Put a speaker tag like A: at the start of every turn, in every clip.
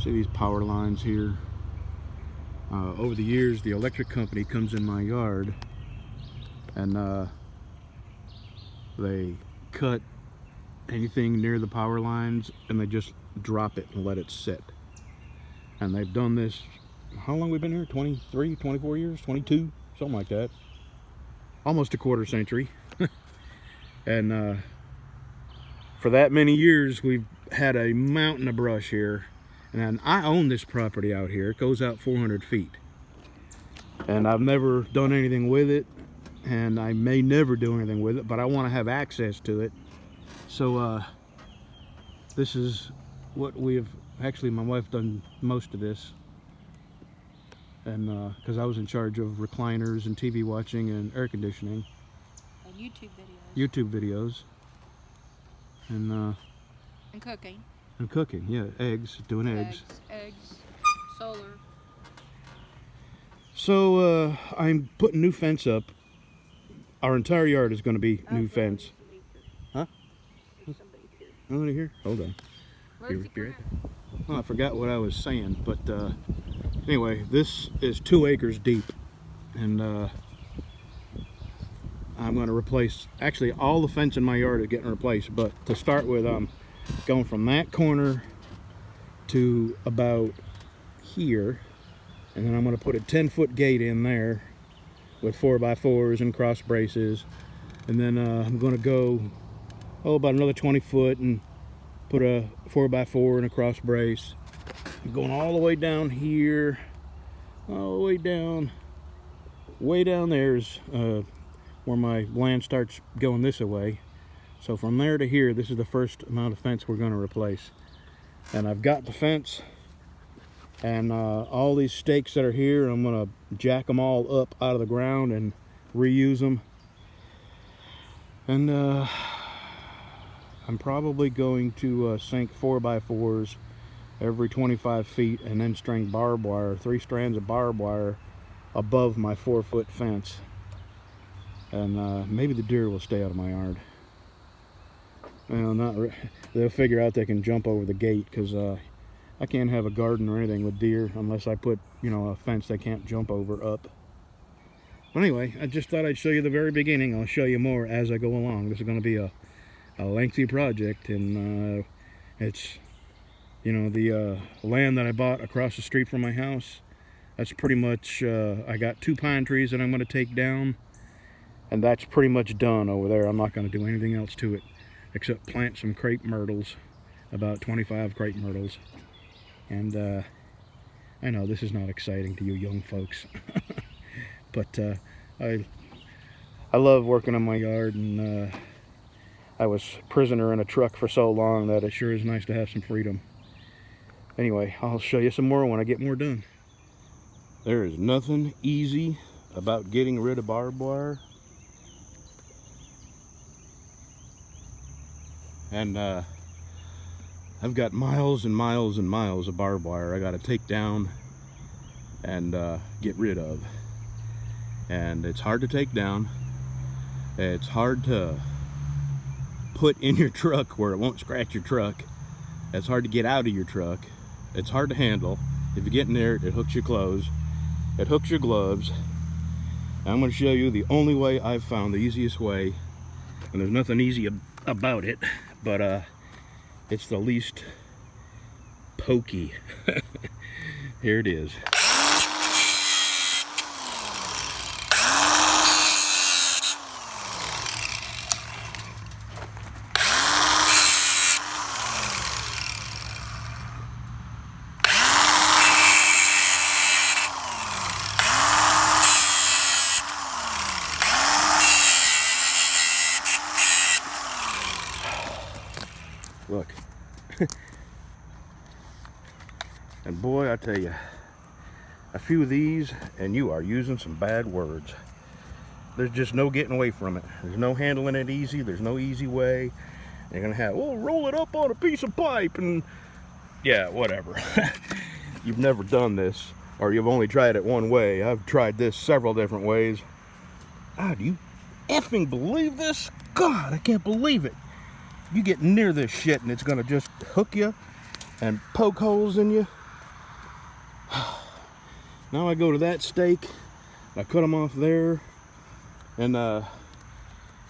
A: See these power lines here? Over the years, the electric company comes in my yard and they cut anything near the power lines and they just drop it and let it sit. And they've done this, how long we've been here? 23, 24 years, 22, something like that. Almost a quarter century. And for that many years, we've had a mountain of brush here. And I own this property out here. It goes out 400 feet. And I've never done anything with it. And I may never do anything with it, but I want to have access to it. So this is what we've, actually my wife done most of this. And because I was in charge of recliners and TV watching and air conditioning.
B: And YouTube videos.
A: YouTube videos. And
B: cooking.
A: And cooking, yeah, eggs, doing eggs.
B: Eggs, solar.
A: So I'm putting new fence up. Our entire yard is going to be new fence. Huh? Nobody here? Hold on. Here. Oh, I forgot what I was saying, but anyway, this is 2 acres deep, and I'm going to replace, actually all the fence in my yard is getting replaced, but to start with, I'm going from that corner to about here, and then I'm going to put a 10-foot gate in there with 4x4s and cross braces, and then I'm going to go about another 20 foot and put a 4x4 and a cross brace. I'm going all the way down here, all the way down there is where my land starts going this way. So from there to here, this is the first amount of fence we're going to replace. And I've got the fence and all these stakes that are here, I'm going to jack them all up out of the ground and reuse them. And I'm probably going to sink 4x4s every 25 feet and then string barbed wire, 3 strands of barbed wire above my 4-foot fence. And maybe the deer will stay out of my yard. Well, they'll figure out they can jump over the gate, because I can't have a garden or anything with deer unless I put, you know, a fence they can't jump over up. But anyway, I just thought I'd show you the very beginning. I'll show you more as I go along. This is going to be a lengthy project, and it's, you know, the land that I bought across the street from my house. That's pretty much, I got 2 pine trees that I'm going to take down, and that's pretty much done over there. I'm not going to do anything else to it except plant some crepe myrtles, about 25 crepe myrtles. And I know this is not exciting to you young folks, but I love working on my yard, and I was prisoner in a truck for so long that it sure is nice to have some freedom. Anyway, I'll show you some more when I get more done. There is nothing easy about getting rid of barbed wire. And I've got miles and miles and miles of barbed wire I got to take down and get rid of. And it's hard to take down. It's hard to put in your truck where it won't scratch your truck. It's hard to get out of your truck. It's hard to handle. If you get in there, it hooks your clothes. It hooks your gloves. And I'm going to show you the only way I've found, the easiest way. And there's nothing easy about it, but it's the least pokey. Here it is. Look. And boy, I tell you, a few of these and you are using some bad words. There's just no getting away from it. There's no handling it easy. There's no easy way. You're gonna have, well, roll it up on a piece of pipe and yeah, whatever. You've never done this, or you've only tried it one way. I've tried this several different ways. Ah, do you effing believe this? God, I can't believe it. You get near this shit and it's gonna just hook you and poke holes in you. Now I go to that stake. I cut them off there. And,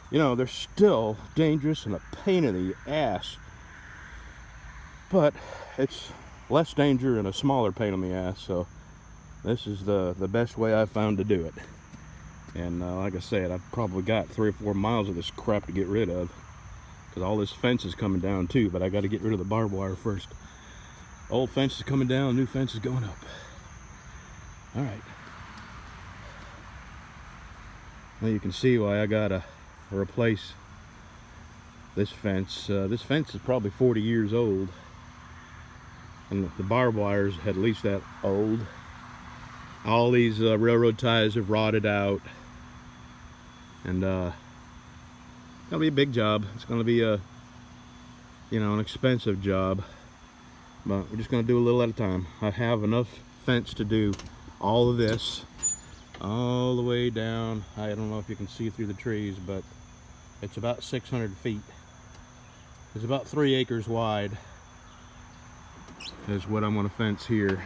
A: you know, they're still dangerous and a pain in the ass. But it's less danger and a smaller pain in the ass. So this is the best way I've found to do it. And like I said, I've probably got 3 or 4 miles of this crap to get rid of. Because all this fence is coming down too. But I got to get rid of the barbed wire first. Old fence is coming down, new fence is going up. Alright. Now you can see why I gotta replace this fence. This fence is probably 40 years old. And the barbed wire's at least that old. All these railroad ties have rotted out. And it's gonna be a big job. It's gonna be a, you know, an expensive job. But we're just gonna do a little at a time. I have enough fence to do all of this. All the way down. I don't know if you can see through the trees, but it's about 600 feet. It's about 3 acres wide is what I'm going to fence here.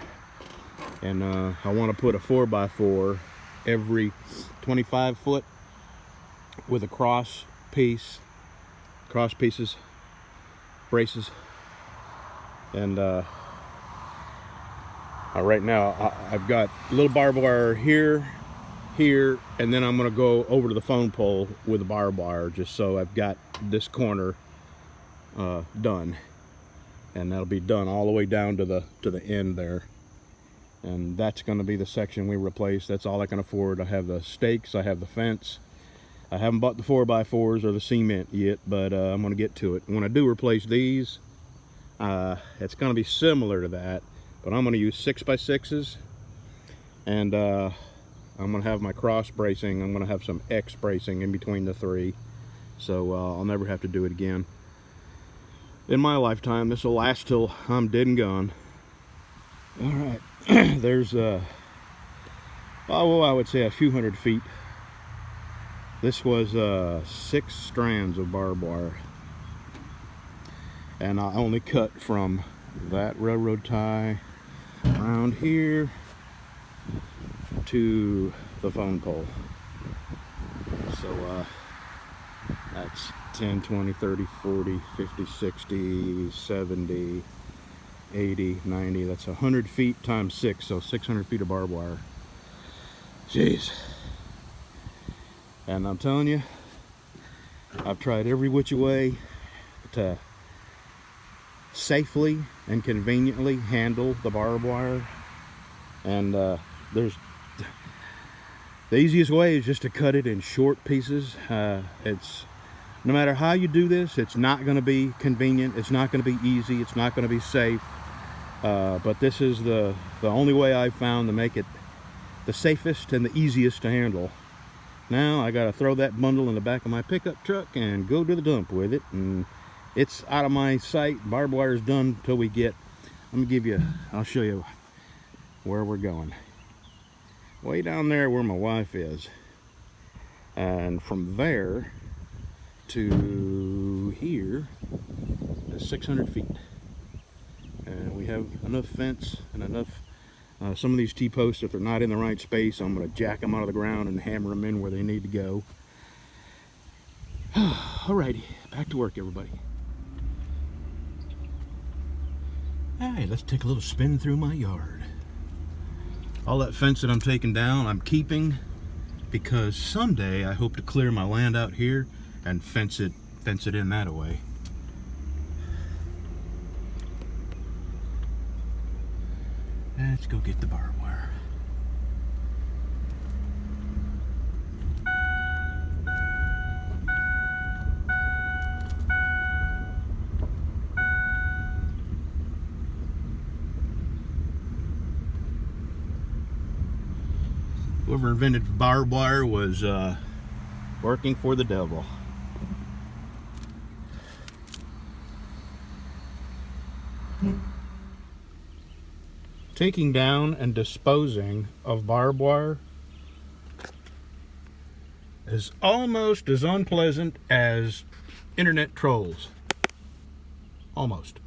A: And I want to put a 4x4 every 25 foot with a cross pieces, braces. And right now I've got a little barbed wire here, and then I'm going to go over to the phone pole with a barbed wire, just so I've got this corner done. And that'll be done all the way down to the end there. And that's going to be the section we replace. That's all I can afford. I have the stakes, I have the fence. I haven't bought the 4x4s or the cement yet, but I'm going to get to it. When I do replace these, it's going to be similar to that, but I'm going to use 6x6s, and I'm going to have my cross bracing. I'm going to have some X bracing in between the 3, so I'll never have to do it again in my lifetime. This will last till I'm dead and gone. All right. There's oh, well, I would say a few hundred feet. This was 6 strands of barbed wire, and I only cut from that railroad tie around here to the phone pole. So that's 10, 20, 30, 40, 50, 60, 70, 80, 90. That's 100 feet times 6, so 600 feet of barbed wire. Jeez. And I'm telling you, I've tried every which way to safely and conveniently handle the barbed wire. And the easiest way is just to cut it in short pieces. It's no matter how you do this, it's not going to be convenient, it's not going to be easy, it's not going to be safe. But this is the only way I've found to make it the safest and the easiest to handle. Now I gotta throw that bundle in the back of my pickup truck and go to the dump with it, and it's out of my sight. Barbed wire is done until we get, I'll show you where we're going. Way down there where my wife is, and from there to here is 600 feet. And we have enough fence and enough, some of these T-posts, if they're not in the right space, I'm going to jack them out of the ground and hammer them in where they need to go. Alrighty, back to work, everybody. Alright, let's take a little spin through my yard. All that fence that I'm taking down, I'm keeping, because someday I hope to clear my land out here and fence it in that way. Let's go get the barbed wire. Whoever invented barbed wire was working for the devil. Taking down and disposing of barbed wire is almost as unpleasant as internet trolls. Almost.